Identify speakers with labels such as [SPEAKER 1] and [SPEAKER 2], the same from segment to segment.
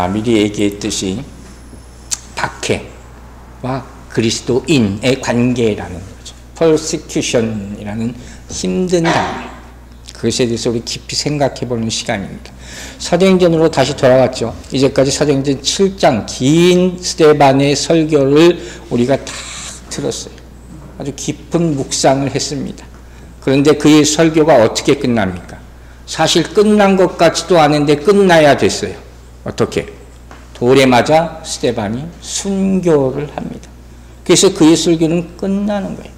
[SPEAKER 1] 미리 얘기했듯이 박해와 그리스도인의 관계라는 거죠. persecution이라는 힘든 단어. 그것에 대해서 우리 깊이 생각해보는 시간입니다. 사도행전으로 다시 돌아왔죠. 이제까지 사도행전 7장 긴 스데반의 설교를 우리가 다 들었어요. 아주 깊은 묵상을 했습니다. 그런데 그의 설교가 어떻게 끝납니까? 사실 끝난 것 같지도 않은데 끝나야 됐어요. 어떻게? 돌에 맞아 스데반이 순교를 합니다. 그래서 그의 설교는 끝나는 거예요.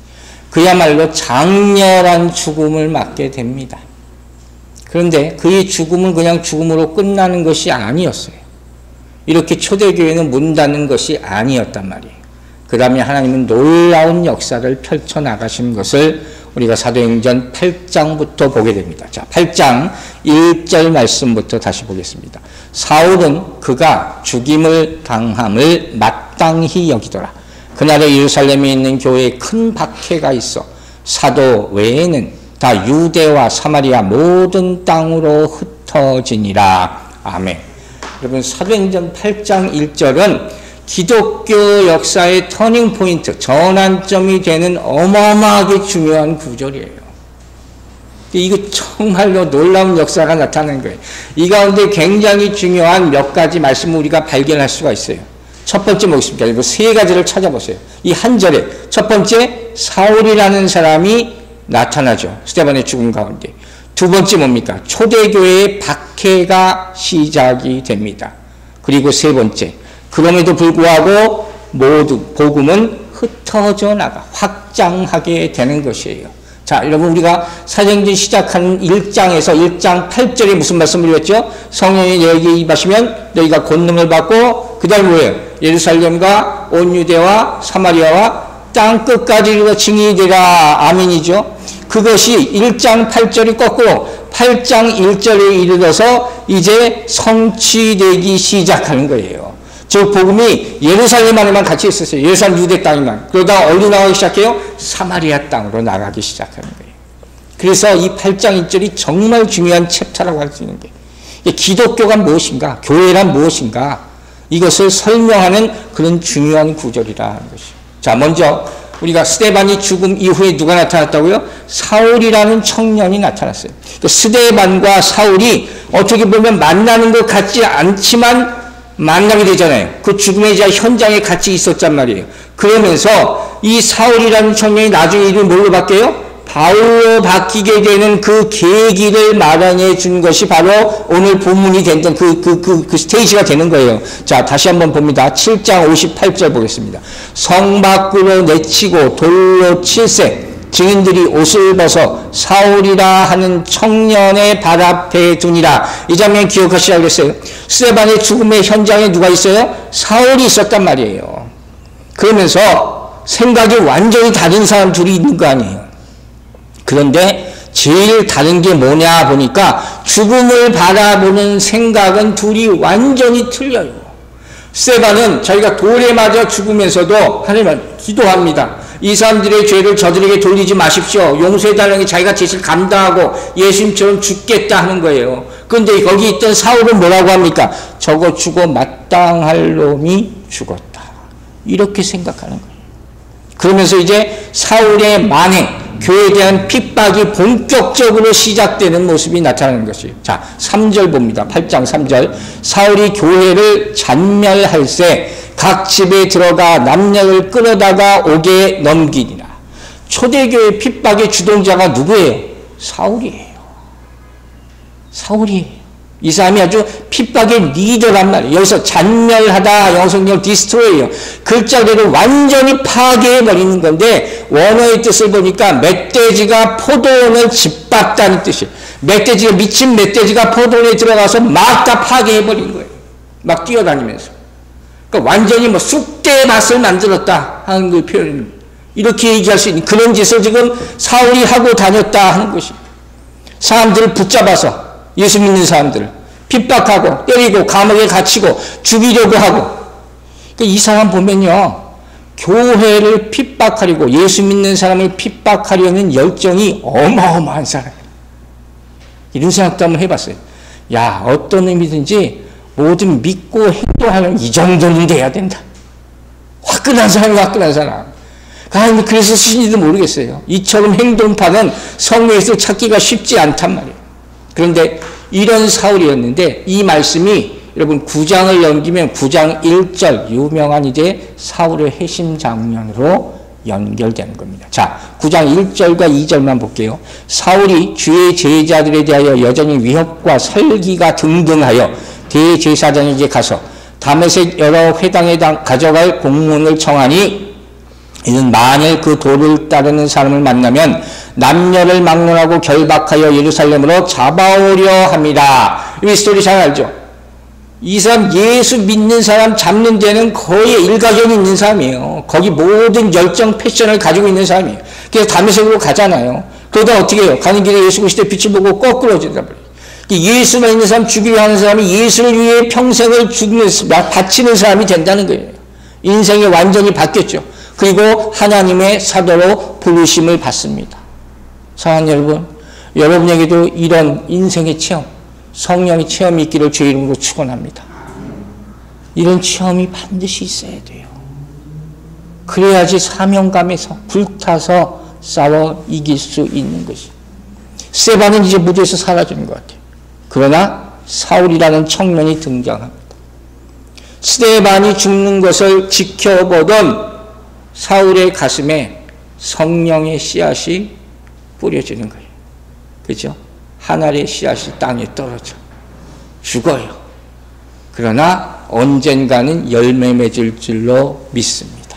[SPEAKER 1] 그야말로 장렬한 죽음을 맞게 됩니다. 그런데 그의 죽음은 그냥 죽음으로 끝나는 것이 아니었어요. 이렇게 초대교회는 문 닫는 것이 아니었단 말이에요. 그 다음에 하나님은 놀라운 역사를 펼쳐나가신 것을 우리가 사도행전 8장부터 보게 됩니다. 자, 8장 1절 말씀부터 다시 보겠습니다. 사울은 그가 죽임을 당함을 마땅히 여기더라. 그날에 예루살렘에 있는 교회에 큰 박해가 있어 사도 외에는 다 유대와 사마리아 모든 땅으로 흩어지니라. 아멘. 여러분, 사도행전 8장 1절은 기독교 역사의 터닝 포인트, 전환점이 되는 어마어마하게 중요한 구절이에요. 이거 정말로 놀라운 역사가 나타나는 거예요. 이 가운데 굉장히 중요한 몇 가지 말씀을 우리가 발견할 수가 있어요. 첫 번째 뭐겠습니까? 이거 세 가지를 찾아보세요. 이 한 절에 첫 번째, 사울이라는 사람이 나타나죠. 스데반의 죽음 가운데. 두 번째 뭡니까? 초대교회의 박해가 시작이 됩니다. 그리고 세 번째, 그럼에도 불구하고 모두 복음은 흩어져 나가 확장하게 되는 것이에요. 자, 여러분, 우리가 사도행전 시작하는 1장에서 1장 8절에 무슨 말씀을 드렸죠? 성령이 너희에게 임하시면 너희가 권능을 받고, 그 다음에 뭐예요? 예루살렘과 온 유대와 사마리아와 땅 끝까지 이르러 증인이 되라. 아멘이죠. 그것이 1장 8절이 거꾸로 8장 1절에 이르러서 이제 성취되기 시작하는 거예요. 즉 복음이 예루살렘 안에만 같이 있었어요. 예루살렘 유대 땅에만. 그러다가 어디로 나가기 시작해요? 사마리아 땅으로 나가기 시작하는 거예요. 그래서 이 8장 1절이 정말 중요한 챕터라고 할 수 있는 게, 기독교가 무엇인가, 교회란 무엇인가, 이것을 설명하는 그런 중요한 구절이라는 것이죠. 자, 먼저 우리가 스데반이 죽음 이후에 누가 나타났다고요? 사울이라는 청년이 나타났어요. 스데반과 사울이 어떻게 보면 만나는 것 같지 않지만 만나게 되잖아요. 그 죽음의 현장에 같이 있었단 말이에요. 그러면서 이 사울이라는 청년이 나중에 이름이 뭘로 바뀌어요? 바울로 바뀌게 되는 그 계기를 마련해 준 것이 바로 오늘 본문이 됐던 그 스테이지가 되는 거예요. 자, 다시 한번 봅니다. 7장 58절 보겠습니다. 성 밖으로 내치고 돌로 칠세 증인들이 옷을 벗어 사울이라 하는 청년의 발 앞에 두니라. 이 장면 기억하시라겠어요? 스데반의 죽음의 현장에 누가 있어요? 사울이 있었단 말이에요. 그러면서 생각이 완전히 다른 사람 둘이 있는 거 아니에요. 그런데 제일 다른 게 뭐냐 보니까 죽음을 바라보는 생각은 둘이 완전히 틀려요. 스데반은 자기가 돌에 맞아 죽으면서도 하나님 기도합니다. 이 사람들의 죄를 저들에게 돌리지 마십시오. 용서해달라는 게 자기가 죄를 감당하고 예수님처럼 죽겠다 하는 거예요. 그런데 거기 있던 사울은 뭐라고 합니까? 저거 죽어 마땅할 놈이 죽었다. 이렇게 생각하는 거예요. 그러면서 이제 사울의 만행, 교회에 대한 핍박이 본격적으로 시작되는 모습이 나타나는 것이에요. 자, 3절 봅니다. 8장 3절. 사울이 교회를 잔멸할세 각 집에 들어가 남녀를 끌어다가 옥에 넘기니라. 초대교회 핍박의 주동자가 누구예요? 사울이에요. 사울이에요. 이 사람이 아주 핍박의 리더란 말이에요. 여기서 잔멸하다, 영성력 디스트로이예요. 글자대로 완전히 파괴해버리는 건데, 원어의 뜻을 보니까 멧돼지가 포도원을 짓밟다는 뜻이에요. 멧돼지가, 미친 멧돼지가 포도원에 들어가서 막 다 파괴해버린 거예요. 막 뛰어다니면서. 그러니까 완전히 뭐 쑥대의 밭을 만들었다 하는 그 표현입니다. 이렇게 얘기할 수 있는 그런 짓을 지금 사울이 하고 다녔다 하는 것입니다. 사람들을 붙잡아서, 예수 믿는 사람들을 핍박하고 때리고 감옥에 갇히고 죽이려고 하고. 그러니까 이 사람 보면요, 교회를 핍박하려고, 예수 믿는 사람을 핍박하려는 열정이 어마어마한 사람이에요. 이런 생각도 한번 해봤어요. 야, 어떤 의미든지 모든 믿고 행동하는 이 정도는 돼야 된다. 화끈한 사람이 화끈한 사람. 하나님 그래서 쓰신지도 모르겠어요. 이처럼 행동파는 성경에서 찾기가 쉽지 않단 말이에요. 그런데 이런 사울이었는데 이 말씀이 여러분 9장을 넘기면 9장 1절 유명한 이제 사울의 회심 장면으로 연결되는 겁니다. 자, 9장 1절과 2절만 볼게요. 사울이 주의 제자들에 대하여 여전히 위협과 설기가 등등하여 대제사장에게 가서 다메섹 여러 회당에 가져갈 공문을 청하니 이는 만일 그 도를 따르는 사람을 만나면 남녀를 막론하고 결박하여 예루살렘으로 잡아오려 합니다. 이 스토리 잘 알죠? 이 사람 예수 믿는 사람 잡는 데는 거의 일가견이 있는 사람이에요. 거기 모든 열정 패션을 가지고 있는 사람이에요. 그래서 다메섹으로 가잖아요. 그러다 어떻게 해요? 가는 길에 예수 그리스도의 빛을 보고 거꾸로 지나버려요. 예수만 있는 사람, 죽이려 하는 사람이 예수를 위해 평생을 바치는 사람이 된다는 거예요. 인생이 완전히 바뀌었죠. 그리고 하나님의 사도로 부르심을 받습니다. 사랑하는 여러분, 여러분에게도 이런 인생의 체험, 성령의 체험이 있기를 주의 이름으로 축원합니다. 이런 체험이 반드시 있어야 돼요. 그래야지 사명감에서 불타서 싸워 이길 수 있는 것이. 스데반은 이제 무대에서 사라지는 것 같아요. 그러나 사울이라는 청년이 등장합니다. 스데반이 죽는 것을 지켜보던 사울의 가슴에 성령의 씨앗이 뿌려지는 거예요. 그렇죠? 한 알의 씨앗이 땅에 떨어져 죽어요. 그러나 언젠가는 열매 맺을 줄로 믿습니다.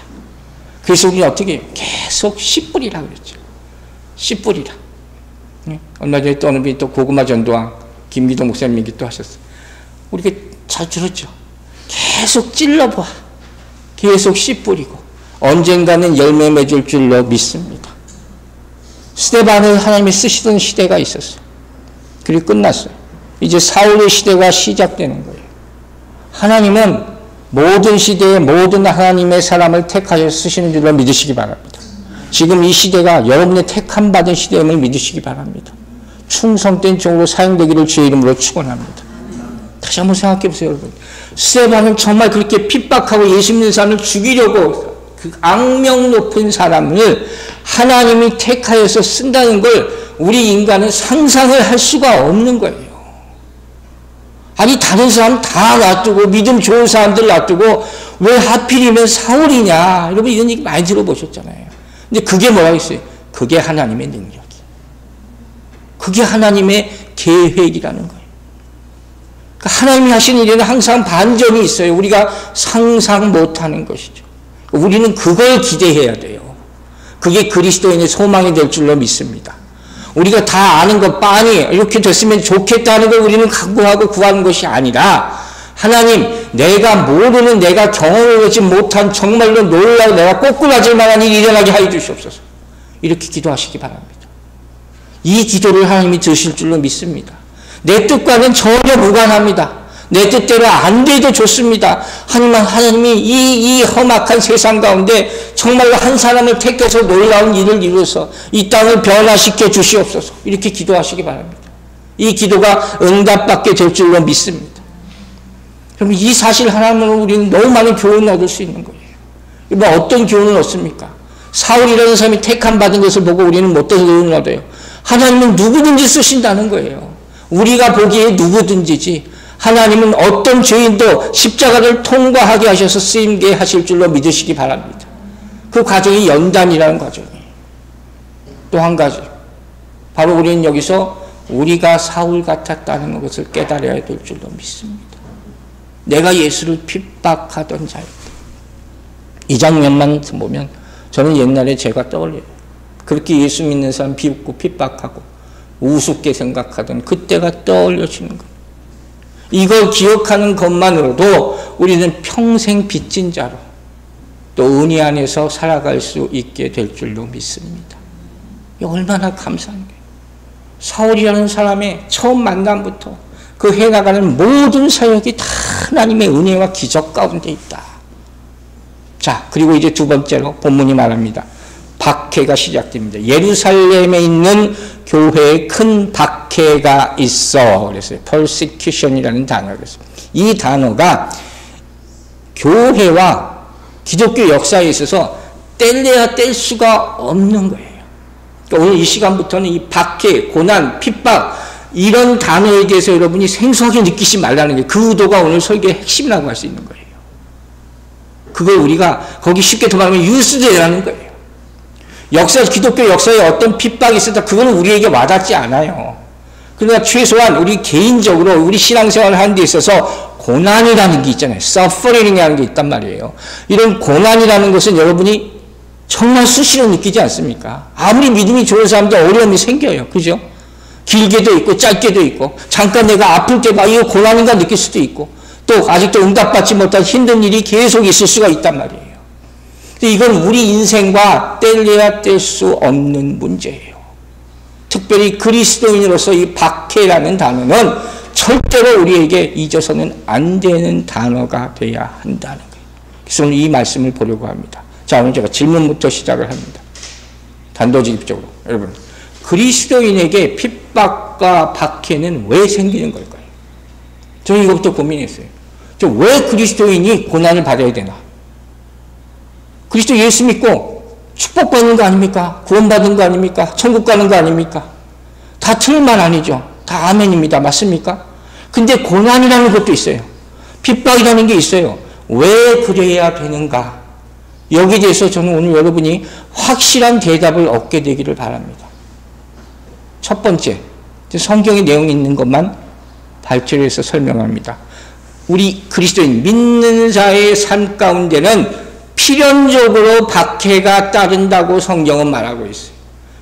[SPEAKER 1] 그래서 우리는 어떻게 해요? 계속 씨 뿌리라 그랬죠. 씨 뿌리라. 얼마 전에 또 어느 분이 또 고구마 전도왕 김기도 목사님 얘기 또 하셨어요. 우리가 잘 들었죠. 계속 찔러봐. 계속 씨 뿌리고 언젠가는 열매 맺을 줄로 믿습니다. 스데반을 하나님이 쓰시던 시대가 있었어요. 그리고 끝났어요. 이제 사울의 시대가 시작되는 거예요. 하나님은 모든 시대에 모든 하나님의 사람을 택하여 쓰시는 줄로 믿으시기 바랍니다. 지금 이 시대가 여러분의 택함 받은 시대임을 믿으시기 바랍니다. 충성된 종으로 사용되기를 주의 이름으로 축원합니다. 다시 한번 생각해 보세요, 여러분. 스데반은 정말 그렇게 핍박하고 예수 믿는 사람을 죽이려고 그 악명 높은 사람을 하나님이 택하여서 쓴다는 걸 우리 인간은 상상을 할 수가 없는 거예요. 아니 다른 사람 다 놔두고 믿음 좋은 사람들 놔두고 왜 하필이면 사울이냐. 여러분 이런 얘기 많이 들어보셨잖아요. 근데 그게 뭐라겠어요? 그게 하나님의 능력이에요. 그게 하나님의 계획이라는 거예요. 그러니까 하나님이 하시는 일에는 항상 반전이 있어요. 우리가 상상 못하는 것이죠. 우리는 그걸 기대해야 돼요. 그게 그리스도인의 소망이 될 줄로 믿습니다. 우리가 다 아는 것 빤히 이렇게 됐으면 좋겠다는 걸 우리는 각오하고 구하는 것이 아니라 하나님 내가 모르는 내가 경험하지 못한 정말로 놀라운 내가 꼬꾸라질 만한 일이 일어나게 하여 주시옵소서. 이렇게 기도하시기 바랍니다. 이 기도를 하나님이 들으실 줄로 믿습니다. 내 뜻과는 전혀 무관합니다. 내 뜻대로 안 돼도 좋습니다. 하나님이 이 험악한 세상 가운데 정말로 한 사람을 택해서 놀라운 일을 이루어서 이 땅을 변화시켜 주시옵소서. 이렇게 기도하시기 바랍니다. 이 기도가 응답받게 될 줄로 믿습니다. 그럼 이 사실 하나님으로 우리는 너무 많은 교훈을 얻을 수 있는 거예요. 뭐 어떤 교훈을 얻습니까? 사울이라는 사람이 택함 받은 것을 보고 우리는 어떤 교훈을 얻어요? 하나님은 누구든지 쓰신다는 거예요. 우리가 보기에 누구든지지 하나님은 어떤 죄인도 십자가를 통과하게 하셔서 쓰임게 하실 줄로 믿으시기 바랍니다. 그 과정이 연단이라는 과정이에요. 또 한 가지 바로 우리는 여기서 우리가 사울 같았다는 것을 깨달아야 될 줄로 믿습니다. 내가 예수를 핍박하던 자였다. 이 장면만 보면 저는 옛날에 제가 떠올려요. 그렇게 예수 믿는 사람 비웃고 핍박하고 우습게 생각하던 그때가 떠올려지는 거예요. 이걸 기억하는 것만으로도 우리는 평생 빚진 자로 또 은혜 안에서 살아갈 수 있게 될 줄로 믿습니다. 얼마나 감사한 거예요. 사울이라는 사람의 처음 만남부터 그 해나가는 모든 사역이 다 하나님의 은혜와 기적 가운데 있다. 자, 그리고 이제 두 번째로 본문이 말합니다. 박해가 시작됩니다. 예루살렘에 있는 교회에 큰 박해가 있어. 그랬어요. persecution이라는 단어가 있어요. 이 단어가 교회와 기독교 역사에 있어서 뗄래야 뗄 수가 없는 거예요. 그러니까 오늘 이 시간부터는 이 박해, 고난, 핍박 이런 단어에 대해서 여러분이 생소하게 느끼지 말라는 게 그 의도가 오늘 설교의 핵심이라고 할 수 있는 거예요. 그걸 우리가 거기 쉽게 더 말하면 유스되라는 거예요. 기독교 역사에 어떤 핍박이 있었다 그거는 우리에게 와닿지 않아요. 그러나 최소한 우리 개인적으로 우리 신앙생활을 하는 데 있어서 고난이라는 게 있잖아요. suffering이라는 게 있단 말이에요. 이런 고난이라는 것은 여러분이 정말 수시로 느끼지 않습니까? 아무리 믿음이 좋은 사람도 어려움이 생겨요. 그죠? 길게도 있고 짧게도 있고 잠깐 내가 아플 때 이거 고난인가 느낄 수도 있고 또 아직도 응답받지 못한 힘든 일이 계속 있을 수가 있단 말이에요. 이건 우리 인생과 뗄래야 뗄 수 없는 문제예요. 특별히 그리스도인으로서 이 박해라는 단어는 절대로 우리에게 잊어서는 안 되는 단어가 돼야 한다는 거예요. 그래서 오늘 이 말씀을 보려고 합니다. 자, 오늘 제가 질문부터 시작을 합니다. 단도직입적으로. 여러분, 그리스도인에게 핍박과 박해는 왜 생기는 걸까요? 저는 이것부터 고민했어요. 왜 그리스도인이 고난을 받아야 되나? 그리스도 예수 믿고 축복받는 거 아닙니까? 구원받은 거 아닙니까? 천국 가는 거 아닙니까? 다 틀린 말 아니죠. 다 아멘입니다. 맞습니까? 근데 고난이라는 것도 있어요. 핍박이라는 게 있어요. 왜 그래야 되는가? 여기에 대해서 저는 오늘 여러분이 확실한 대답을 얻게 되기를 바랍니다. 첫 번째, 성경의 내용이 있는 것만 발췌를 해서 설명합니다. 우리 그리스도인 믿는 자의 삶 가운데는 필연적으로 박해가 따른다고 성경은 말하고 있어요.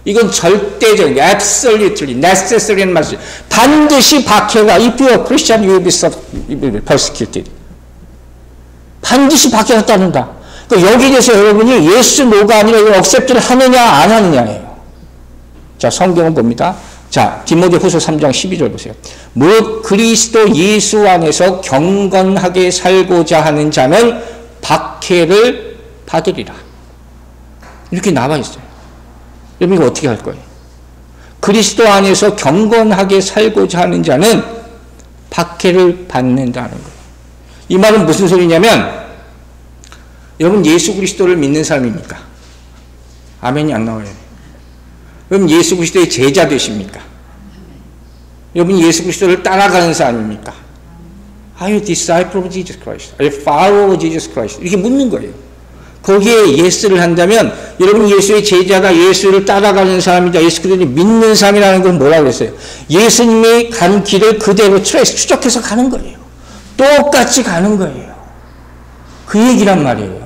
[SPEAKER 1] 이건 절대적인, absolutely, necessary는 말이죠. 반드시 박해가, if you are Christian, you will be persecuted. 반드시 박해가 따른다. 그러니까 여기에 대해서 여러분이 yes, no가 아니라 이걸 accept를 하느냐, 안 하느냐예요. 자, 성경은 봅니다. 자, 디모데후서 3장 12절 보세요. 무릇 그리스도 예수 안에서 경건하게 살고자 하는 자는 박해를 받으리라. 이렇게 나와 있어요. 여러분 이거 어떻게 할 거예요? 그리스도 안에서 경건하게 살고자 하는 자는 박해를 받는다는 거예요. 이 말은 무슨 소리냐면 여러분 예수 그리스도를 믿는 사람입니까? 아멘이 안 나와요. 여러분 예수 그리스도의 제자 되십니까? 여러분 예수 그리스도를 따라가는 사람입니까? Are you disciple of Jesus Christ? Are you follower of Jesus Christ? 이렇게 묻는 거예요. 거기에 예스를 한다면 여러분 예수의 제자가 예수를 따라가는 사람이다. 예수 그리스도를 믿는 사람이라는 건 뭐라고 그랬어요? 예수님이 간 길을 그대로 추적해서 가는 거예요. 똑같이 가는 거예요. 그 얘기란 말이에요.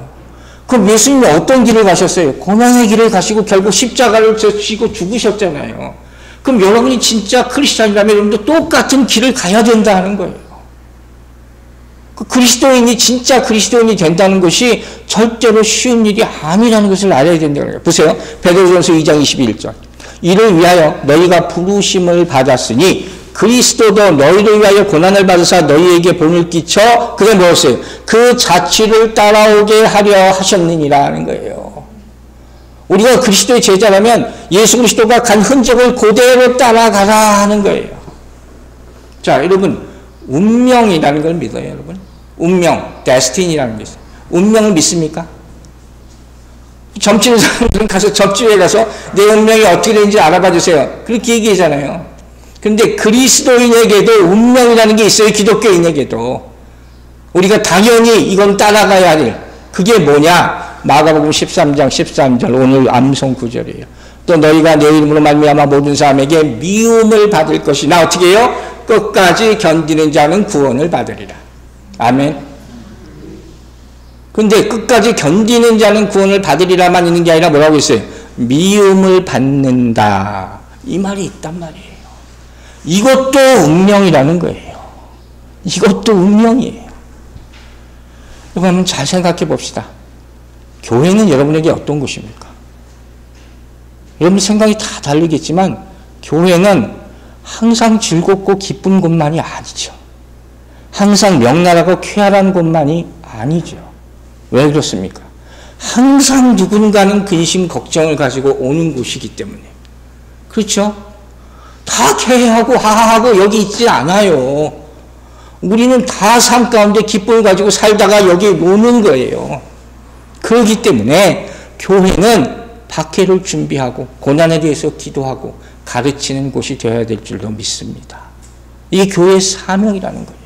[SPEAKER 1] 그럼 예수님이 어떤 길을 가셨어요? 고난의 길을 가시고 결국 십자가를 지고 죽으셨잖아요. 그럼 여러분이 진짜 크리스찬이라면 여러분도 똑같은 길을 가야 된다는 거예요. 그 그리스도인이 진짜 그리스도인이 된다는 것이 절대로 쉬운 일이 아니라는 것을 알아야 된다는 거예요. 보세요. 베드로전서 2장 21절. 이를 위하여 너희가 부르심을 받았으니 그리스도도 너희를 위하여 고난을 받으사 너희에게 본을 끼쳐 그게 무엇이에요? 그 자취를 따라오게 하려 하셨느니라 하는 거예요. 우리가 그리스도의 제자라면 예수 그리스도가 간 흔적을 그대로 따라가라 하는 거예요. 자, 여러분 운명이라는 걸 믿어요, 여러분? 운명, 데스티니라는 게 있어요. 운명을 믿습니까? 점치는 사람들은 가서 점집에 가서 내 운명이 어떻게 되는지 알아봐 주세요. 그렇게 얘기하잖아요. 그런데 그리스도인에게도 운명이라는 게 있어요. 기독교인에게도. 우리가 당연히 이건 따라가야 할 일. 그게 뭐냐? 마가복음 13장 13절 오늘 암송 구절이에요. 또 너희가 내 이름으로 말미암아 모든 사람에게 미움을 받을 것이나 어떻게 해요? 끝까지 견디는 자는 구원을 받으리라. 아멘. 근데 끝까지 견디는 자는 구원을 받으리라만 있는 게 아니라 뭐라고 했어요? 미움을 받는다. 이 말이 있단 말이에요. 이것도 운명이라는 거예요. 이것도 운명이에요. 여러분 한번 잘 생각해 봅시다. 교회는 여러분에게 어떤 곳입니까? 여러분 생각이 다 다르겠지만 교회는 항상 즐겁고 기쁜 곳만이 아니죠. 항상 명랑하고 쾌활한 곳만이 아니죠. 왜 그렇습니까? 항상 누군가는 근심 걱정을 가지고 오는 곳이기 때문에. 그렇죠? 다 쾌하고 하하하고 여기 있지 않아요. 우리는 다 삶 가운데 기쁨을 가지고 살다가 여기에 노는 거예요. 그렇기 때문에 교회는 박해를 준비하고 고난에 대해서 기도하고 가르치는 곳이 되어야 될 줄로 믿습니다. 이게 교회의 사명이라는 거예요.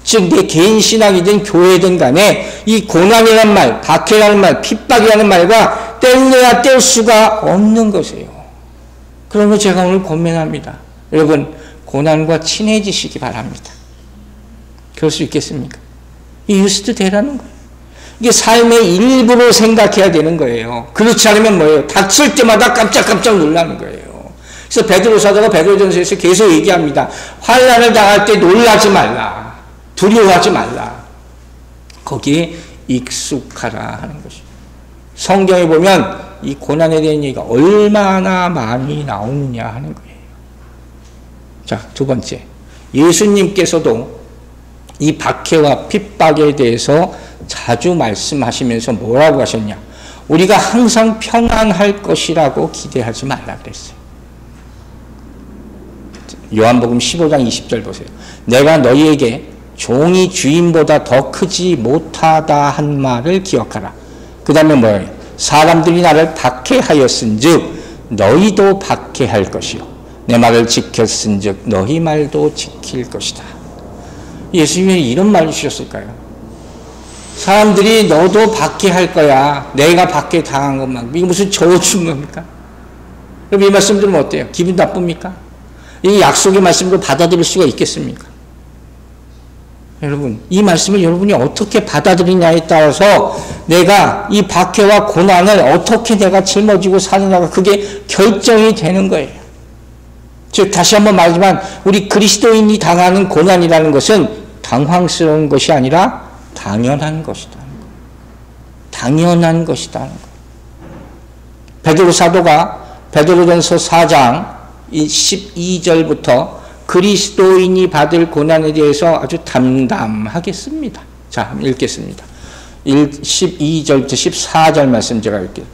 [SPEAKER 1] 즉 내 개인 신앙이든 교회든 간에 이 고난이라는 말, 박해라는 말, 핍박이라는 말과 뗄래야 뗄 수가 없는 것이에요. 그러므로 제가 오늘 권면합니다. 여러분 고난과 친해지시기 바랍니다. 그럴 수 있겠습니까? 이 유스트 되라는 거예요. 이게 삶의 일부로 생각해야 되는 거예요. 그렇지 않으면 뭐예요? 닥칠 때마다 깜짝깜짝 놀라는 거예요. 그래서 베드로 사도가 베드로전서에서 계속 얘기합니다. 환난을 당할 때 놀라지 말라. 두려워하지 말라. 거기에 익숙하라 하는 것이죠. 성경에 보면 이 고난에 대한 얘기가 얼마나 많이 나오느냐 하는 거예요. 자, 두 번째. 예수님께서도 이 박해와 핍박에 대해서 자주 말씀하시면서 뭐라고 하셨냐? 우리가 항상 평안할 것이라고 기대하지 말라 그랬어요. 요한복음 15장 20절 보세요. 내가 너희에게 종이 주인보다 더 크지 못하다 한 말을 기억하라. 그 다음에 뭐예요? 사람들이 나를 박해하였은즉 너희도 박해할 것이요 내 말을 지켰은즉 너희 말도 지킬 것이다. 예수님이 이런 말을 주셨을까요? 사람들이 너도 박해할 거야. 내가 박해 당한 것만. 이게 무슨 저주인 겁니까? 그럼 이 말씀 들으면 어때요? 기분 나쁩니까? 이 약속의 말씀으로 받아들일 수가 있겠습니까? 여러분, 이 말씀을 여러분이 어떻게 받아들이냐에 따라서 내가 이 박해와 고난을 어떻게 내가 짊어지고 사느냐가 그게 결정이 되는 거예요. 즉 다시 한번 말하지만 우리 그리스도인이 당하는 고난이라는 것은 당황스러운 것이 아니라 당연한 것이다. 당연한 것이다. 베드로 사도가 베드로전서 4장 12절부터 그리스도인이 받을 고난에 대해서 아주 담담하게 씁니다. 자, 한번 읽겠습니다. 12절부터 14절 말씀 제가 읽게요.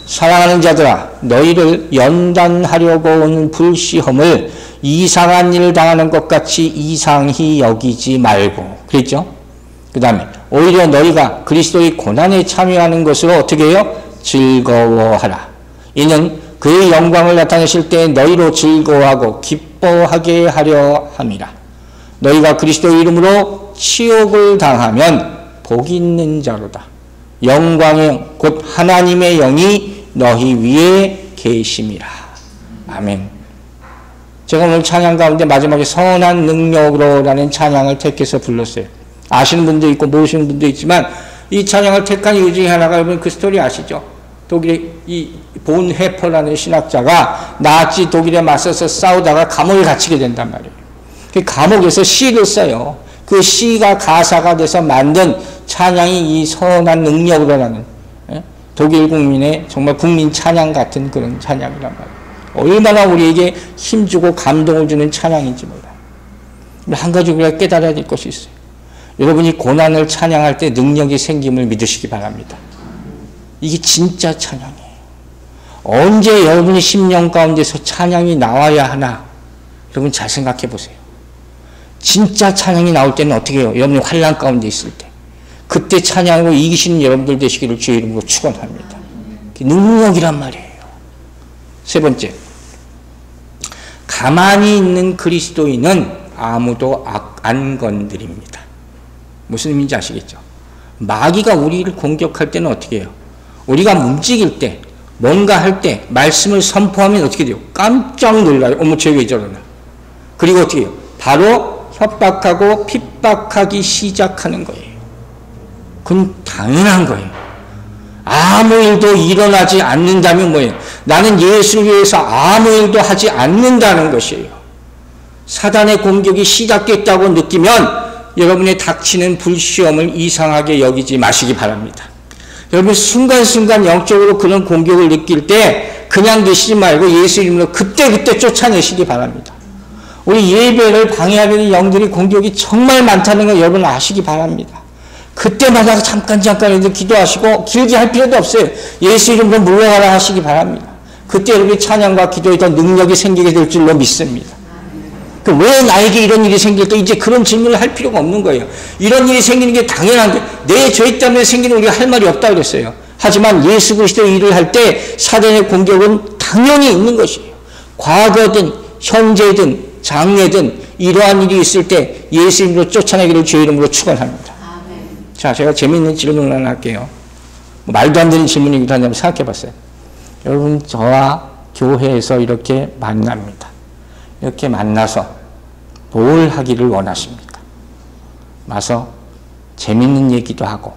[SPEAKER 1] 사랑하는 자들아, 너희를 연단하려고 오는 불시험을 이상한 일을 당하는 것 같이 이상히 여기지 말고. 그랬죠? 그 다음에 오히려 너희가 그리스도의 고난에 참여하는 것으로 어떻게 해요? 즐거워하라. 이는 그의 영광을 나타내실 때 너희로 즐거워하고 기뻐하게 하려 함이라. 너희가 그리스도의 이름으로 치욕을 당하면 복 있는 자로다. 영광의 곧 하나님의 영이 너희 위에 계심이라. 아멘. 제가 오늘 찬양 가운데 마지막에 선한 능력으로 라는 찬양을 택해서 불렀어요. 아시는 분도 있고 모르시는 분도 있지만 이 찬양을 택한 이유 중에 하나가 여러분 그 스토리 아시죠? 독일의 이 본 해퍼라는 신학자가 나치 독일에 맞서서 싸우다가 감옥에 갇히게 된단 말이에요. 그 감옥에서 시를 써요. 그 시가 가사가 돼서 만든 찬양이 이 선한 능력으로라는 독일 국민의 정말 국민 찬양 같은 그런 찬양이란 말이에요. 얼마나 우리에게 힘주고 감동을 주는 찬양인지 몰라요. 한 가지 우리가 깨달아야 될 것이 있어요. 여러분이 고난을 찬양할 때 능력이 생김을 믿으시기 바랍니다. 이게 진짜 찬양이에요. 언제 여러분의 심령 가운데서 찬양이 나와야 하나? 여러분 잘 생각해 보세요. 진짜 찬양이 나올 때는 어떻게 해요? 여러분이 환난 가운데 있을 때. 그때 찬양으로 이기시는 여러분들 되시기를 주의 이름으로 축원합니다. 능력이란 말이에요. 세 번째, 가만히 있는 그리스도인은 아무도 안 건드립니다. 무슨 의미인지 아시겠죠? 마귀가 우리를 공격할 때는 어떻게 해요? 우리가 움직일 때, 뭔가 할 때, 말씀을 선포하면 어떻게 돼요? 깜짝 놀라요. 어머, 쟤 왜 저러나? 그리고 어떻게 해요? 바로 협박하고 핍박하기 시작하는 거예요. 그건 당연한 거예요. 아무 일도 일어나지 않는다면 뭐예요? 나는 예수를 위해서 아무 일도 하지 않는다는 것이에요. 사단의 공격이 시작됐다고 느끼면 여러분의 닥치는 불시험을 이상하게 여기지 마시기 바랍니다. 여러분 순간순간 영적으로 그런 공격을 느낄 때 그냥 계시지 말고 예수 이름으로 그때그때 쫓아내시기 바랍니다. 우리 예배를 방해하는 영들이 공격이 정말 많다는 걸 여러분 아시기 바랍니다. 그때마다 잠깐 기도하시고 길게 할 필요도 없어요. 예수 이름으로 물러가라 하시기 바랍니다. 그때 여러분의 찬양과 기도에 더 능력이 생기게 될 줄로 믿습니다. 왜 나에게 이런 일이 생길까? 이제 그런 질문을 할 필요가 없는 거예요. 이런 일이 생기는 게 당연한데 내 죄 때문에 생기는 우리가 할 말이 없다 그랬어요. 하지만 예수 그리스도의 일을 할 때 사단의 공격은 당연히 있는 것이에요. 과거든 현재든 장래든 이러한 일이 있을 때 예수 이름으로 쫓아내기를 주의 이름으로 축원합니다. 자, 제가 재미있는 질문을 하나 할게요. 말도 안 되는 질문이기도 한데 생각해 봤어요. 여러분, 저와 교회에서 이렇게 만납니다. 이렇게 만나서 뭘 하기를 원하십니까? 와서 재밌는 얘기도 하고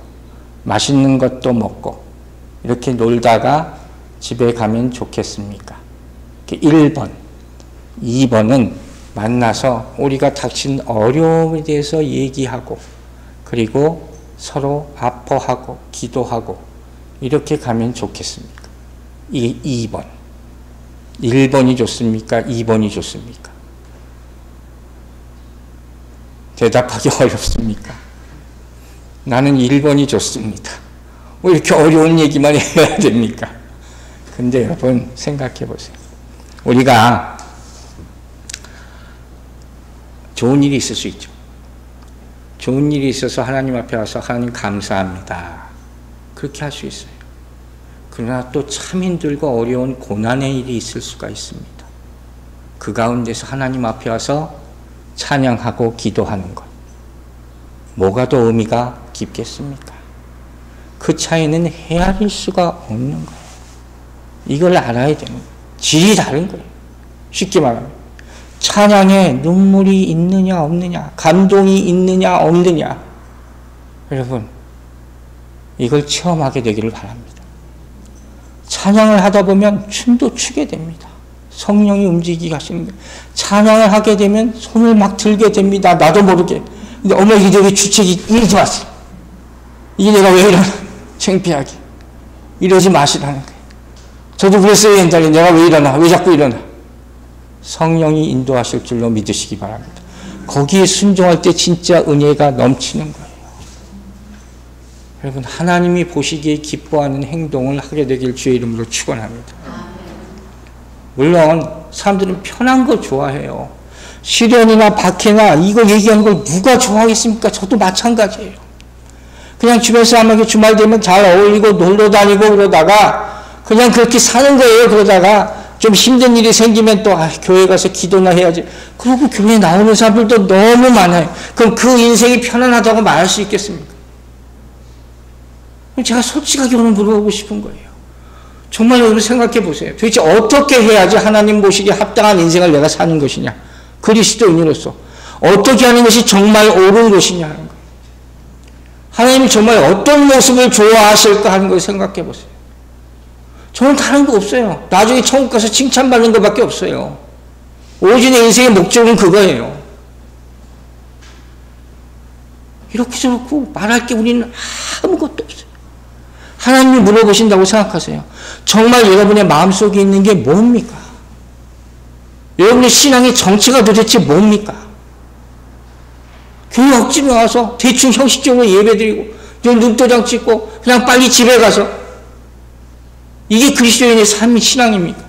[SPEAKER 1] 맛있는 것도 먹고 이렇게 놀다가 집에 가면 좋겠습니까? 1번. 2번은 만나서 우리가 닥친 어려움에 대해서 얘기하고 그리고 서로 아파하고 기도하고 이렇게 가면 좋겠습니까? 이게 2번. 1번이 좋습니까? 2번이 좋습니까? 대답하기 어렵습니까? 나는 1번이 좋습니다. 왜 이렇게 어려운 얘기만 해야 됩니까? 근데 여러분 생각해 보세요. 우리가 좋은 일이 있을 수 있죠. 좋은 일이 있어서 하나님 앞에 와서 하나님 감사합니다. 그렇게 할 수 있어요. 그러나 또 참 힘들고 어려운 고난의 일이 있을 수가 있습니다. 그 가운데서 하나님 앞에 와서 찬양하고 기도하는 것. 뭐가 더 의미가 깊겠습니까? 그 차이는 헤아릴 수가 없는 거예요. 이걸 알아야 되는 거예요. 질이 다른 거예요. 쉽게 말하면. 찬양에 눈물이 있느냐 없느냐, 감동이 있느냐 없느냐. 여러분, 이걸 체험하게 되기를 바랍니다. 찬양을 하다 보면 춤도 추게 됩니다. 성령이 움직이게 하시는 거예요. 찬양을 하게 되면 손을 막 들게 됩니다. 나도 모르게. 근데 어머, 이게 왜 주책이 이러지 마세요. 이게 내가 왜 이러나. 창피하게. 이러지 마시라는 거예요. 저도 그랬어요. 옛날에 내가 왜 이러나. 왜 자꾸 이러나. 성령이 인도하실 줄로 믿으시기 바랍니다. 거기에 순종할 때 진짜 은혜가 넘치는 거예요. 여러분, 하나님이 보시기에 기뻐하는 행동을 하게 되길 주의 이름으로 축원합니다. 물론 사람들은 편한 거 좋아해요. 시련이나 박해나 이거 얘기하는 걸 누가 좋아하겠습니까? 저도 마찬가지예요. 그냥 주변 사람에게 주말 되면 잘 어울리고 놀러 다니고 그러다가 그냥 그렇게 사는 거예요. 그러다가 좀 힘든 일이 생기면 또 교회 가서 기도나 해야지. 그리고 교회에 나오는 사람들도 너무 많아요. 그럼 그 인생이 편안하다고 말할 수 있겠습니까? 제가 솔직하게 오늘 물어보고 싶은 거예요. 정말 여러분 생각해 보세요. 도대체 어떻게 해야지 하나님 보시기에 합당한 인생을 내가 사는 것이냐. 그리스도인으로서 어떻게 하는 것이 정말 옳은 것이냐 하는 거예요. 하나님이 정말 어떤 모습을 좋아하실까 하는 걸 생각해 보세요. 저는 다른 거 없어요. 나중에 천국 가서 칭찬받는 것밖에 없어요. 오직 내 인생의 목적은 그거예요. 이렇게 저렇고 말할 게 우리는 아무것도 없어요. 하나님이 물어보신다고 생각하세요. 정말 여러분의 마음속에 있는 게 뭡니까? 여러분의 신앙의 정체가 도대체 뭡니까? 교회 억지로 와서 대충 형식적으로 예배드리고 눈도장 찍고 그냥 빨리 집에 가서 이게 그리스도인의 삶의 신앙입니까?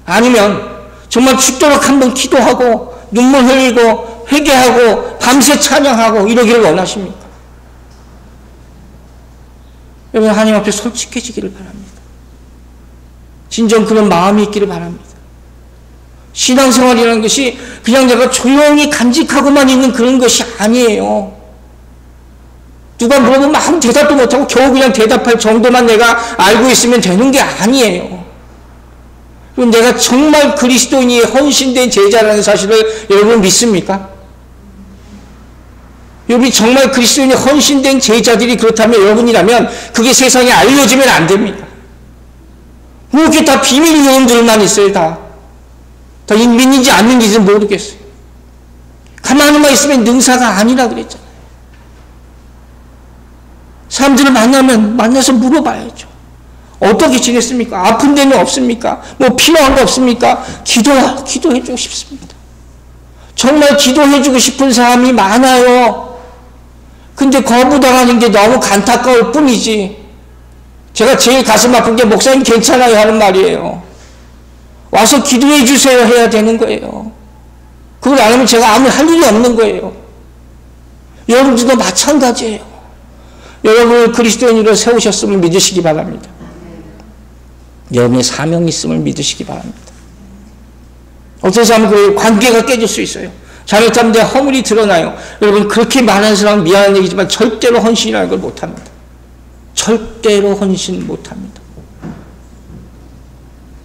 [SPEAKER 1] 아니면 정말 죽도록 한번 기도하고 눈물 흘리고 회개하고 밤새 찬양하고 이러기를 원하십니까? 여러분, 하나님 앞에 솔직해지기를 바랍니다. 진정 그런 마음이 있기를 바랍니다. 신앙생활이라는 것이 그냥 내가 조용히 간직하고만 있는 그런 것이 아니에요. 누가 물어보면 아무 대답도 못하고 겨우 그냥 대답할 정도만 내가 알고 있으면 되는 게 아니에요. 그럼 내가 정말 그리스도인이 헌신된 제자라는 사실을 여러분 믿습니까? 여러분이 정말 그리스도인이 헌신된 제자들이 그렇다면 여러분이라면 그게 세상에 알려지면 안 됩니다. 뭐 이렇게 다 비밀 요원들만 있어요. 다 믿는지 안 믿는지는 모르겠어요. 가만히만 있으면 능사가 아니라 그랬잖아요. 사람들을 만나서 물어봐야죠. 어떻게 지냈습니까? 아픈 데는 없습니까? 뭐 필요한 거 없습니까? 기도해주고 싶습니다. 정말 기도해주고 싶은 사람이 많아요. 근데 거부당하는 게 너무 안타까울 뿐이지. 제가 제일 가슴 아픈 게 목사님 괜찮아요 하는 말이에요. 와서 기도해 주세요 해야 되는 거예요. 그걸 안 하면 제가 아무 할 일이 없는 거예요. 여러분들도 마찬가지예요. 여러분을 그리스도인으로 세우셨음을 믿으시기 바랍니다. 여러분의 사명이 있음을 믿으시기 바랍니다. 어떤 사람은 그 관계가 깨질 수 있어요. 잘못하면 내 허물이 드러나요. 여러분, 그렇게 말하는 사람은 미안한 얘기지만 절대로 헌신이라는 걸 못합니다. 절대로 헌신 못합니다.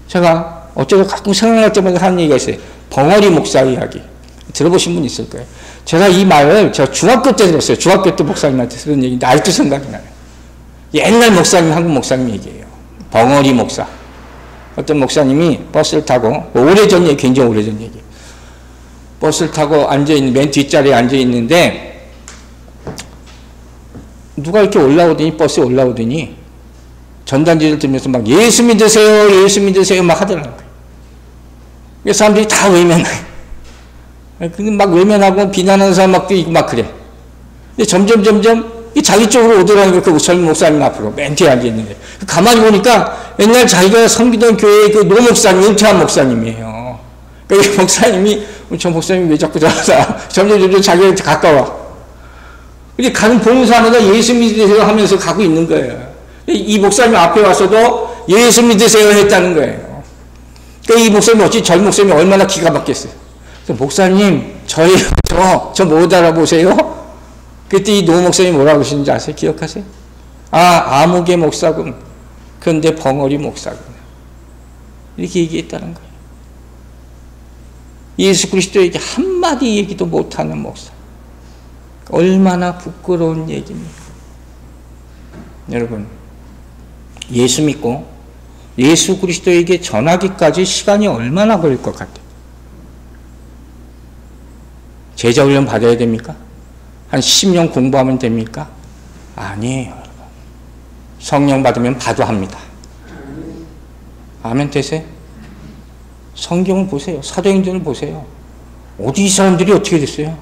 [SPEAKER 1] 제가 어쩌다 가끔 생각날 때마다 하는 얘기가 있어요. 벙어리 목사 이야기. 들어보신 분 있을 거예요. 제가 이 말을 제가 중학교 때 들었어요. 중학교 때 목사님한테 들은 얘기인데 아직도 생각이 나요. 옛날 목사님, 한국 목사님 얘기예요. 벙어리 목사. 어떤 목사님이 버스를 타고, 오래전 얘기, 굉장히 오래전 얘기. 버스를 타고 앉아있는, 맨 뒷자리에 앉아있는데, 누가 이렇게 올라오더니, 버스에 올라오더니, 전단지를 들면서 막 예수 믿으세요, 예수 믿으세요, 막 하더라고요. 그래서 사람들이 다 외면해요. 막 외면하고 비난하는 사람도 있고 막 그래. 근데 점점 자기 쪽으로 오더라는 거예요. 그 젊은 목사님 앞으로 맨 뒤에 앉아있는데. 가만히 보니까 옛날 자기가 섬기던 교회의 그 노 목사님, 은퇴한 목사님이에요. 그러니까 이 목사님이, 저 목사님이 왜 자꾸 저러나, 점점 자기한테 가까워. 이렇게 가는 보는 사람마다 예수 믿으세요 하면서 가고 있는 거예요. 이 목사님 앞에 와서도 예수 믿으세요 했다는 거예요. 그러니까 이 목사님이 어찌 젊은 목사님이 얼마나 기가 막혔어요. 목사님, 저 못 알아보세요? 그때 이 노 목사님이 뭐라고 하시는지 아세요? 기억하세요? 아무개 목사군. 그런데 벙어리 목사군. 이렇게 얘기했다는 거예요. 예수 그리스도에게 한마디 얘기도 못하는 목사. 얼마나 부끄러운 얘기입니까? 여러분, 예수 믿고 예수 그리스도에게 전하기까지 시간이 얼마나 걸릴 것 같아요? 제자훈련 받아야 됩니까? 한 10년 공부하면 됩니까? 아니에요, 여러분. 성령 받으면 봐도 합니다. 아멘 되세요? 성경을 보세요. 사도행전을 보세요. 어디 이 사람들이 어떻게 됐어요?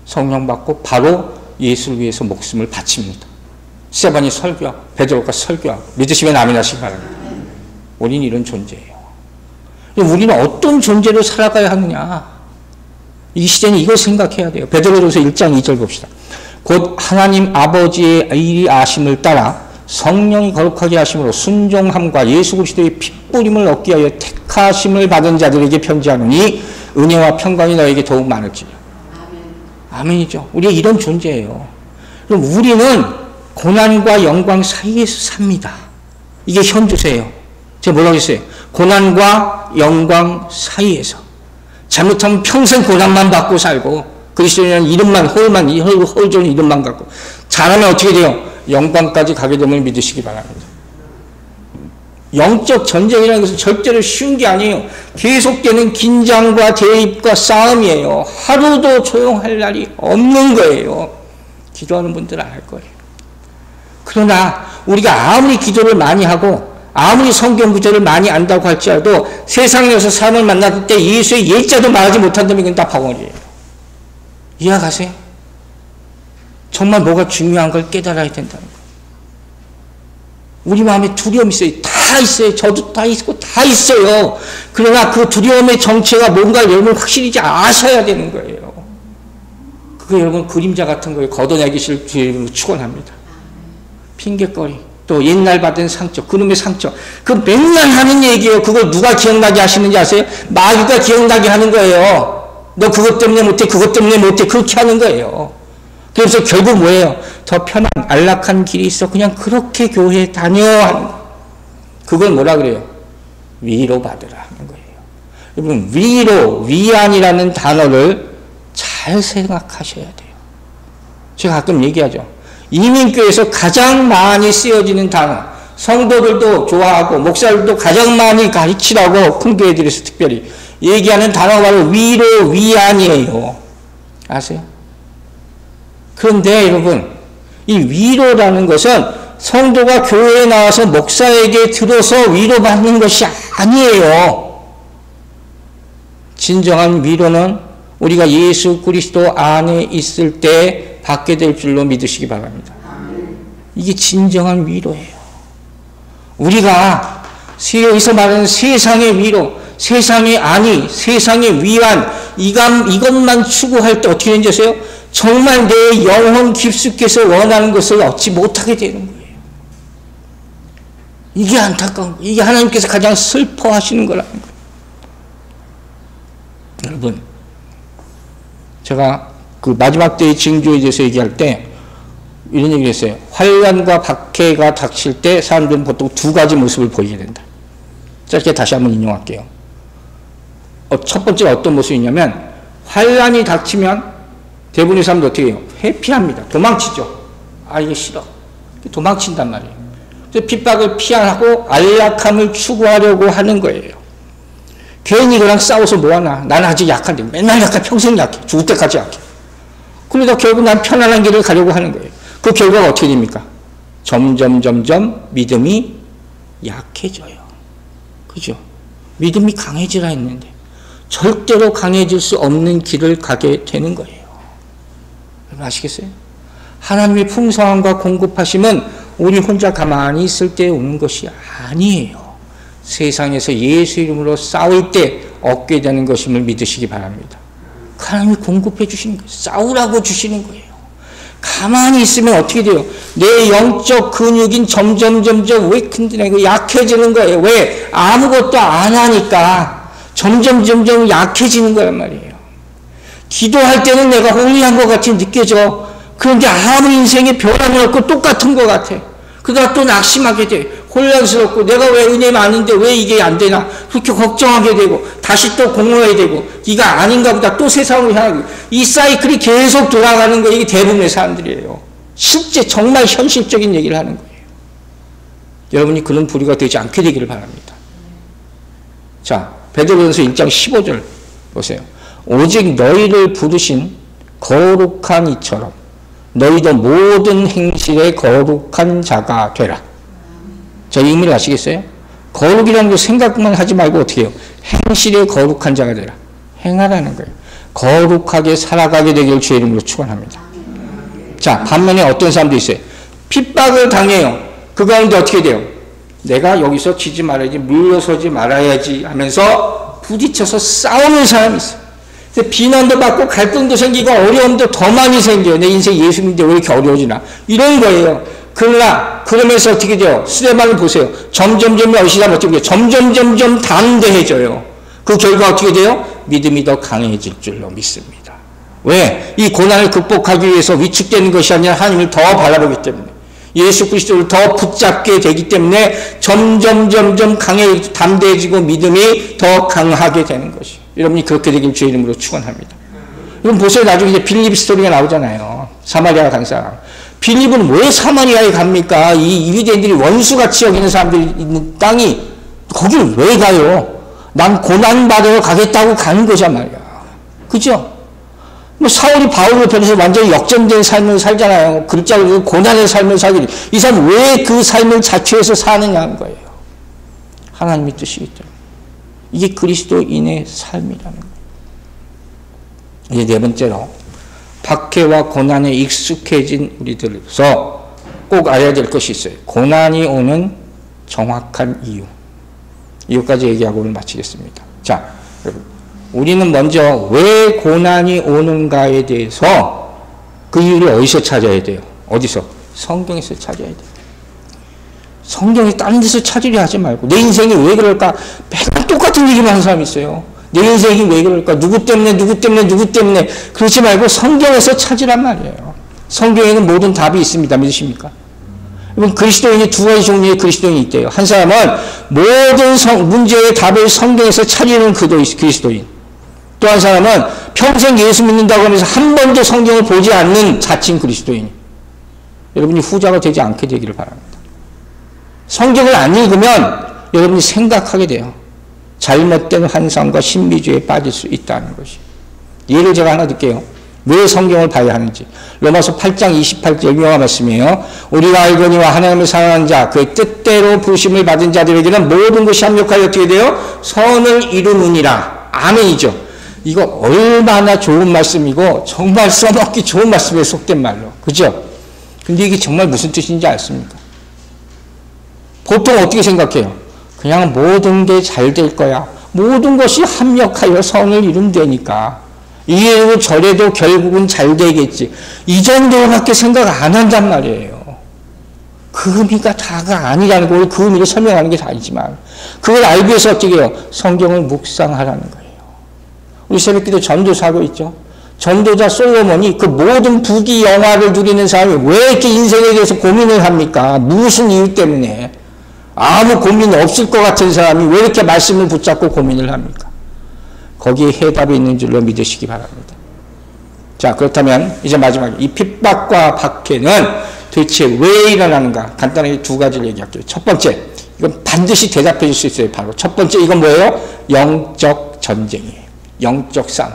[SPEAKER 1] 성령 받고 바로 예수를 위해서 목숨을 바칩니다. 스데반이 설교하고 베드로가 설교하고 믿으시면 아멘 하시기 바랍니다. 우리는 이런 존재예요. 우리는 어떤 존재로 살아가야 하느냐? 이 시대는 이걸 생각해야 돼요. 베드로전서 1장 2절 봅시다. 곧 하나님 아버지의 일이 아심을 따라 성령이 거룩하게 하심으로 순종함과 예수 그리스도의 핏뿌림을 얻기 위하여 택하심을 받은 자들에게 편지하노니 은혜와 평강이 너에게 더욱 많을지니라. 아멘이죠. 우리가 이런 존재예요. 그럼 우리는 고난과 영광 사이에서 삽니다. 이게 현주세요. 제가 뭐라고 했어요? 고난과 영광 사이에서. 잘못하면 평생 고난만 받고 살고 그리스도인이라는 이름만 홀 좋은 이름만 갖고 잘하면 어떻게 돼요? 영광까지 가게 됨을 믿으시기 바랍니다. 영적 전쟁이라는 것은 절대로 쉬운 게 아니에요. 계속되는 긴장과 대입과 싸움이에요. 하루도 조용할 날이 없는 거예요. 기도하는 분들은 알 거예요. 그러나 우리가 아무리 기도를 많이 하고 아무리 성경 구절을 많이 안다고 할지라도 세상에서 사람을 만났을 때 예수의 예자도 말하지 못한다면 이건 다 벙어리예요. 이해가세요? 정말 뭐가 중요한 걸 깨달아야 된다는 거예요. 우리 마음에 두려움이 있어요. 다 있어요. 저도 다 있고 다 있어요. 그러나 그 두려움의 정체가 뭔가 여러분 확실히 아셔야 되는 거예요. 그거 여러분 그림자 같은 거예요. 걷어내기를 축원합니다. 핑계거리. 또 옛날 받은 상처, 그놈의 상처. 그 맨날 하는 얘기예요. 그걸 누가 기억나게 하시는지 아세요? 마귀가 기억나게 하는 거예요. 너 그것 때문에 못해, 그것 때문에 못해. 그렇게 하는 거예요. 그래서 결국 뭐예요? 더 편한, 안락한 길이 있어. 그냥 그렇게 교회에 다녀. 하는 거. 그걸 뭐라 그래요? 위로받으라 하는 거예요. 여러분, 위로, 위안이라는 단어를 잘 생각하셔야 돼요. 제가 가끔 얘기하죠. 이민교회에서 가장 많이 쓰여지는 단어, 성도들도 좋아하고 목사들도 가장 많이 가르치라고 큰 교회들에서 특별히 얘기하는 단어가 바로 위로, 위안이에요. 아세요? 그런데 여러분, 이 위로라는 것은 성도가 교회에 나와서 목사에게 들어서 위로받는 것이 아니에요. 진정한 위로는 우리가 예수 그리스도 안에 있을 때 받게 될 줄로 믿으시기 바랍니다. 이게 진정한 위로예요. 우리가 여기서 말하는 세상의 위로, 세상의 안위, 세상의 위안, 이것만 추구할 때 어떻게 되는지 아세요? 정말 내 영혼 깊숙이에서 원하는 것을 얻지 못하게 되는 거예요. 이게 안타까운 거예요. 이게 하나님께서 가장 슬퍼하시는 거라는 거예요. 여러분, 제가 그 마지막 때의 징조에 대해서 얘기할 때 이런 얘기를 했어요. 환난과 박해가 닥칠 때 사람들은 보통 두 가지 모습을 보이게 된다. 짧게 다시 한번 인용할게요. 첫 번째가 어떤 모습이냐면 환난이 닥치면 대부분의 사람들 어떻게 해요? 회피합니다. 도망치죠. 이게 싫어. 도망친단 말이에요. 그래서 핍박을 피하고 안락함을 추구하려고 하는 거예요. 괜히 그랑 싸워서 뭐하나. 나는 아직 약한데. 맨날 약해. 평생 약해. 죽을 때까지 약해. 그러다 결국 난 편안한 길을 가려고 하는 거예요. 그 결과가 어떻게 됩니까? 점점 믿음이 약해져요. 그죠? 믿음이 강해지라 했는데 절대로 강해질 수 없는 길을 가게 되는 거예요. 여러분 아시겠어요? 하나님의 풍성함과 공급하심은 우리 혼자 가만히 있을 때 오는 것이 아니에요. 세상에서 예수 이름으로 싸울 때 얻게 되는 것임을 믿으시기 바랍니다. 하나님이 공급해 주시는 거예요. 싸우라고 주시는 거예요. 가만히 있으면 어떻게 돼요? 내 영적 근육인 점점 왜 튼튼하고 약해지는 거예요. 왜? 아무것도 안 하니까 점점 약해지는 거란 말이에요. 기도할 때는 내가 홀리한 것 같이 느껴져. 그런데 아무 인생에 변함이 없고 똑같은 것 같아. 그러다가 또 낙심하게 돼. 혼란스럽고 내가 왜 은혜 많은데 왜 이게 안 되나 그렇게 걱정하게 되고 다시 또 공허해야 되고 네가 아닌가 보다 또 세상으로 향하고 이 사이클이 계속 돌아가는 거 이게 대부분의 사람들이에요. 실제 정말 현실적인 얘기를 하는 거예요. 여러분이 그런 부류가 되지 않게 되기를 바랍니다. 자, 베드로전서 1장 15절 보세요. 오직 너희를 부르신 거룩한 이처럼 너희도 모든 행실에 거룩한 자가 되라. 자, 이 의미를 아시겠어요? 거룩이라는 거 생각만 하지 말고 어떻게 해요? 행실에 거룩한 자가 되라. 행하라는 거예요. 거룩하게 살아가게 되길 주의 이름으로 축원합니다. 자, 반면에 어떤 사람도 있어요. 핍박을 당해요. 그 가운데 어떻게 돼요? 내가 여기서 지지 말아야지, 물러서지 말아야지 하면서 부딪혀서 싸우는 사람이 있어요. 비난도 받고 갈등도 생기고 어려움도 더 많이 생겨요. 내 인생 예수 믿는데 왜 이렇게 어려워지나. 이런 거예요. 그러나 그러면서 어떻게 돼요? 스데반을 보세요. 점점 어시다 어떻게 돼요? 점점 담대해져요. 그 결과 어떻게 돼요? 믿음이 더 강해질 줄로 믿습니다. 왜? 이 고난을 극복하기 위해서 위축되는 것이 아니라 하나님을 더 바라보기 때문에 예수 그리스도를 더 붙잡게 되기 때문에 점점 담대해지고 믿음이 더 강하게 되는 것이에요. 여러분이 그렇게 되길 주의 이름으로 축원합니다. 여러분 보세요. 나중에 이제 빌립 스토리가 나오잖아요. 사마리아 간 사람. 빌립은 왜 사마리아에 갑니까? 이 유대인들이 원수같이 여기는 사람들이 있는 땅이 거기를 왜 가요? 난 고난받으러 가겠다고 가는 거란 말이야. 그죠? 뭐 사울이 바울을 변해서 완전히 역전된 삶을 살잖아요. 글자로 고난의 삶을 살기. 이 사람 왜 그 삶을 자초해서 사느냐는 거예요. 하나님의 뜻이기 때문에. 이게 그리스도인의 삶이라는 거예요. 이제 네 번째로 박해와 고난에 익숙해진 우리들에서 꼭 알아야 될 것이 있어요. 고난이 오는 정확한 이유. 이것까지 얘기하고 오늘 마치겠습니다. 자, 여러분. 우리는 먼저 왜 고난이 오는가에 대해서 그 이유를 어디서 찾아야 돼요? 어디서? 성경에서 찾아야 돼요. 성경에 다른 데서 찾으려 하지 말고 내 인생이 왜 그럴까? 맨날 똑같은 얘기만 하는 사람이 있어요. 내 인생이 왜 그럴까? 누구 때문에 그러지 말고 성경에서 찾으란 말이에요. 성경에는 모든 답이 있습니다. 믿으십니까? 여러분 그리스도인이 두 가지 종류의 그리스도인이 있대요. 한 사람은 모든 문제의 답을 성경에서 찾으는 그리스도인. 또 한 사람은 평생 예수 믿는다고 하면서 한 번도 성경을 보지 않는 자칭 그리스도인. 여러분이 후자가 되지 않게 되기를 바랍니다. 성경을 안 읽으면 여러분이 생각하게 돼요. 잘못된 환상과 신비주의에 빠질 수 있다는 것이. 예를 제가 하나 들게요. 왜 성경을 봐야 하는지. 로마서 8장 28절 유명한 말씀이에요. 우리가 알거니와 하나님을 사랑하는 자, 그의 뜻대로 부르심을 받은 자들에게는 모든 것이 합력하여 어떻게 돼요? 선을 이루느니라. 아멘이죠. 이거 얼마나 좋은 말씀이고 정말 써먹기 좋은 말씀에 속된 말로. 그죠? 근데 이게 정말 무슨 뜻인지 아십니까? 보통 어떻게 생각해요? 그냥 모든 게 잘 될 거야. 모든 것이 합력하여 선을 이룬다니까. 이래도 저래도 결국은 잘 되겠지. 이 정도밖에 생각 안 한단 말이에요. 그 의미가 다가 아니라는 걸, 그 의미를 설명하는 게 다이지만, 그걸 알기 위해서 어떻게 해요? 성경을 묵상하라는 거예요. 우리 새벽기도 전도사고 있죠. 전도자 솔로몬이 그 모든 부귀 영화를 누리는 사람이 왜 이렇게 인생에 대해서 고민을 합니까? 무슨 이유 때문에? 아무 고민 없을 것 같은 사람이 왜 이렇게 말씀을 붙잡고 고민을 합니까? 거기에 해답이 있는 줄로 믿으시기 바랍니다. 자, 그렇다면 이제 마지막에 이 핍박과 박해는 도대체 왜 일어나는가? 간단하게 두 가지를 얘기할게요. 첫 번째, 이건 반드시 대답해 줄 수 있어요. 바로 첫 번째, 이건 뭐예요? 영적 전쟁이에요. 영적 싸움.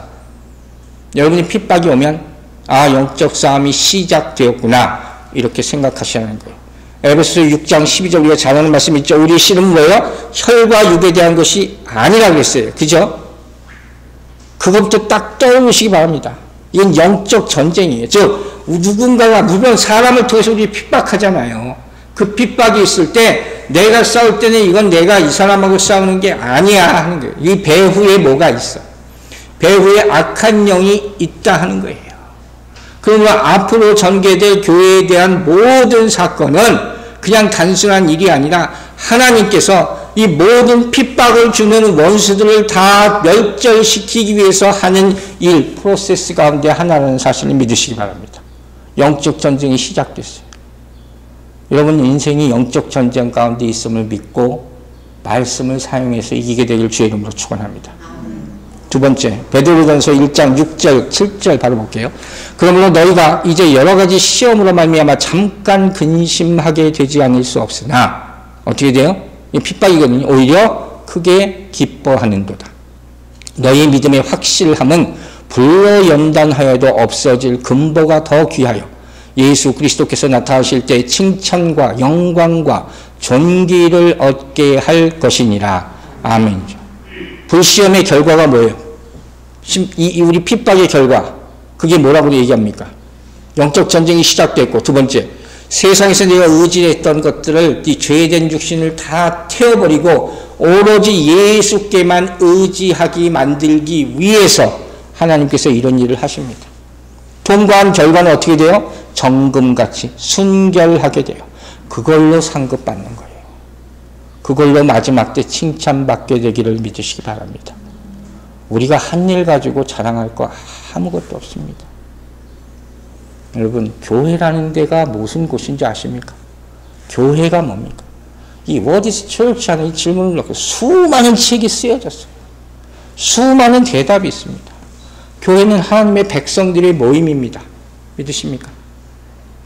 [SPEAKER 1] 여러분이 핍박이 오면 아, 영적 싸움이 시작되었구나, 이렇게 생각하시라는 거예요. 에베소서 6장 12절 우리가 잘 아는 말씀 있죠. 우리의 씨름은 뭐예요? 혈과 육에 대한 것이 아니라고 그랬어요. 그죠? 그것부터 딱 떠올리시기 바랍니다. 이건 영적 전쟁이에요. 즉 누군가가 무슨 사람을 통해서 우리 핍박하잖아요. 그 핍박이 있을 때 내가 싸울 때는 이건 내가 이 사람하고 싸우는 게 아니야 하는 거예요. 이 배후에 뭐가 있어? 배후에 악한 영이 있다 하는 거예요. 그러면 앞으로 전개될 교회에 대한 모든 사건은 그냥 단순한 일이 아니라 하나님께서 이 모든 핍박을 주는 원수들을 다 멸절시키기 위해서 하는 일, 프로세스 가운데 하나라는 사실을 믿으시기 바랍니다. 영적 전쟁이 시작됐어요. 여러분 인생이 영적 전쟁 가운데 있음을 믿고 말씀을 사용해서 이기게 되길 주의 이름으로 축원합니다. 두 번째, 베드로전서 1장 6절 7절 바로 볼게요. 그러므로 너희가 이제 여러 가지 시험으로 말미암아 잠깐 근심하게 되지 않을 수 없으나 어떻게 돼요? 이 핍박이거든요. 오히려 크게 기뻐하는도다. 너희 믿음의 확실함은 불로 연단하여도 없어질 금보가 더 귀하여 예수 그리스도께서 나타나실 때 칭찬과 영광과 존귀를 얻게 할 것이니라. 아멘. 불시험의 결과가 뭐예요? 우리 핍박의 결과, 그게 뭐라고 얘기합니까? 영적 전쟁이 시작됐고, 두 번째, 세상에서 내가 의지했던 것들을, 이 죄된 육신을 다 태워버리고 오로지 예수께만 의지하게 만들기 위해서 하나님께서 이런 일을 하십니다. 통과한 결과는 어떻게 돼요? 정금같이 순결하게 돼요. 그걸로 상급받는 거예요. 그걸로 마지막 때 칭찬받게 되기를 믿으시기 바랍니다. 우리가 한 일 가지고 자랑할 거 아무것도 없습니다. 여러분, 교회라는 데가 무슨 곳인지 아십니까? 교회가 뭡니까? 이 What is church? 하는 이 질문을 놓고 수많은 책이 쓰여졌어요. 수많은 대답이 있습니다. 교회는 하나님의 백성들의 모임입니다. 믿으십니까?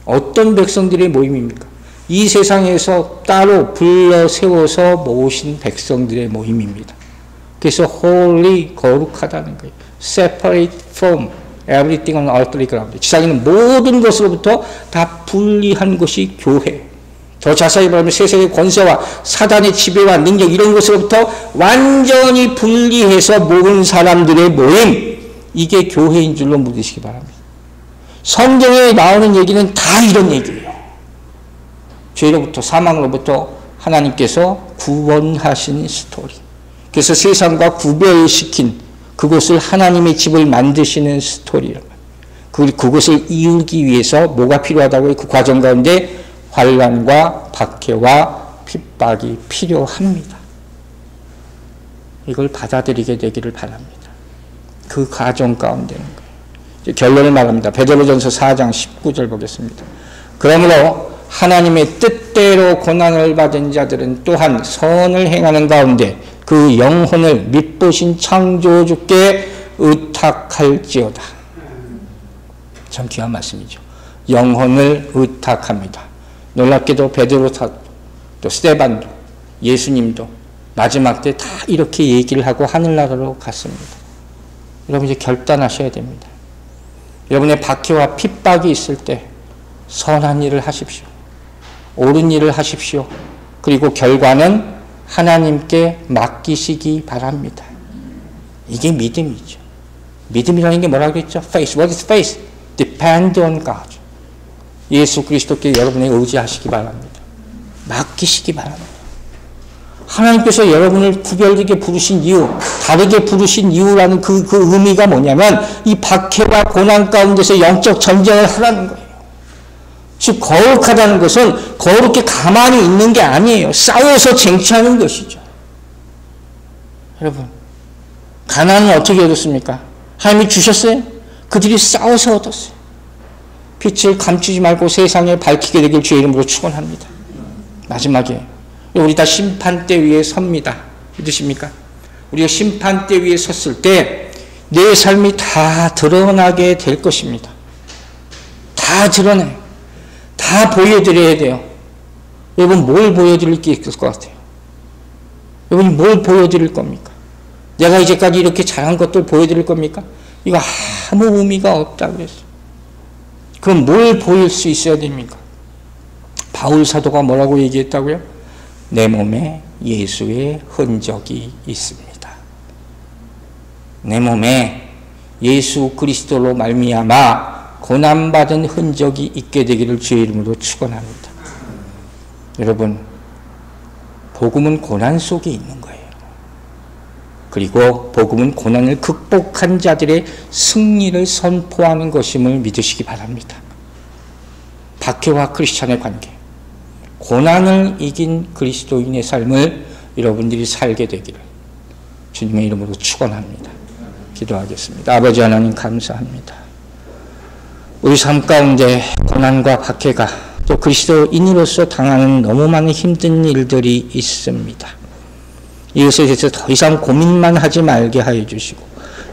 [SPEAKER 1] 어떤 백성들의 모임입니까? 이 세상에서 따로 불러 세워서 모으신 백성들의 모임입니다. 그래서 holy, 거룩하다는 거예요. separate from everything on earthly ground. 지상에는 모든 것으로부터 다 분리한 것이 교회. 더 자세히 말하면 세상의 권세와 사단의 지배와 능력 이런 것으로부터 완전히 분리해서 모은 사람들의 모임, 이게 교회인 줄로 믿으시기 바랍니다. 성경에 나오는 얘기는 다 이런 얘기예요. 죄로부터 사망으로부터 하나님께서 구원하신 스토리. 그래서 세상과 구별시킨 그곳을 하나님의 집을 만드시는 스토리란 말이에요. 그곳을 이루기 위해서 뭐가 필요하다고요? 그 과정 가운데 환난과 박해와 핍박이 필요합니다. 이걸 받아들이게 되기를 바랍니다. 그 과정 가운데는 거예요. 결론을 말합니다. 베드로전서 4장 19절 보겠습니다. 그러므로 하나님의 뜻대로 고난을 받은 자들은 또한 선을 행하는 가운데 그 영혼을 믿보신 창조주께 의탁할지어다. 참 귀한 말씀이죠. 영혼을 의탁합니다. 놀랍게도 베드로, 또 스데반도, 예수님도 마지막 때 다 이렇게 얘기를 하고 하늘나라로 갔습니다. 여러분 이제 결단하셔야 됩니다. 여러분의 박해와 핍박이 있을 때 선한 일을 하십시오. 옳은 일을 하십시오. 그리고 결과는 하나님께 맡기시기 바랍니다. 이게 믿음이죠. 믿음이라는 게 뭐라고 했죠? Faith. What is faith? Depend on God. 예수 그리스도께 여러분이 의지하시기 바랍니다. 맡기시기 바랍니다. 하나님께서 여러분을 구별되게 부르신 이유, 다르게 부르신 이유라는 그 의미가 뭐냐면 이 박해와 고난 가운데서 영적 전쟁을 하라는 거예요. 즉 거룩하다는 것은 거룩게 가만히 있는 게 아니에요. 싸워서 쟁취하는 것이죠. 여러분, 가나안은 어떻게 얻었습니까? 하나님이 주셨어요? 그들이 싸워서 얻었어요. 빛을 감추지 말고 세상에 밝히게 되길 주의 이름으로 축원합니다. 마지막에 우리 다 심판대 위에 섭니다. 믿으십니까? 우리가 심판대 위에 섰을 때 내 삶이 다 드러나게 될 것입니다. 다 드러나요. 다 보여드려야 돼요. 여러분 뭘 보여드릴 게 있을 것 같아요? 여러분이 뭘 보여드릴 겁니까? 내가 이제까지 이렇게 잘한 것들 보여드릴 겁니까? 이거 아무 의미가 없다 그랬어요. 그럼 뭘 보일 수 있어야 됩니까? 바울 사도가 뭐라고 얘기했다고요? 내 몸에 예수의 흔적이 있습니다. 내 몸에 예수 그리스도로 말미암아 고난받은 흔적이 있게 되기를 주의 이름으로 축원합니다. 여러분, 복음은 고난 속에 있는 거예요. 그리고 복음은 고난을 극복한 자들의 승리를 선포하는 것임을 믿으시기 바랍니다. 박해와 크리스찬의 관계, 고난을 이긴 그리스도인의 삶을 여러분들이 살게 되기를 주님의 이름으로 축원합니다. 기도하겠습니다. 아버지 하나님 감사합니다. 우리 삶 가운데 고난과 박해가 또 그리스도인으로서 당하는 너무 많은 힘든 일들이 있습니다. 이것에 대해서 더 이상 고민만 하지 말게 하여 주시고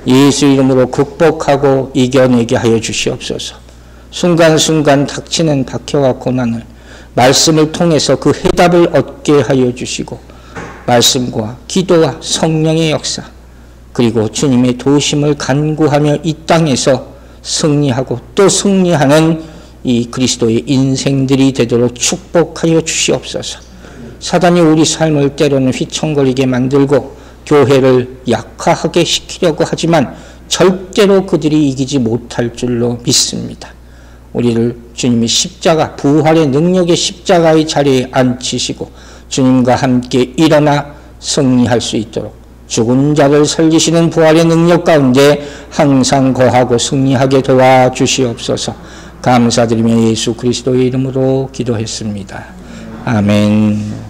[SPEAKER 1] 예수 이름으로 극복하고 이겨내게 하여 주시옵소서. 순간순간 닥치는 박해와 고난을 말씀을 통해서 그 해답을 얻게 하여 주시고 말씀과 기도와 성령의 역사 그리고 주님의 도우심을 간구하며 이 땅에서 승리하고 또 승리하는 이 그리스도의 인생들이 되도록 축복하여 주시옵소서. 사단이 우리 삶을 때로는 휘청거리게 만들고 교회를 약화하게 시키려고 하지만 절대로 그들이 이기지 못할 줄로 믿습니다. 우리를 주님의 십자가, 부활의 능력의 십자가의 자리에 앉히시고 주님과 함께 일어나 승리할 수 있도록 죽은 자를 살리시는 부활의 능력 가운데 항상 거하고 승리하게 도와주시옵소서. 감사드리며 예수 그리스도의 이름으로 기도했습니다. 아멘.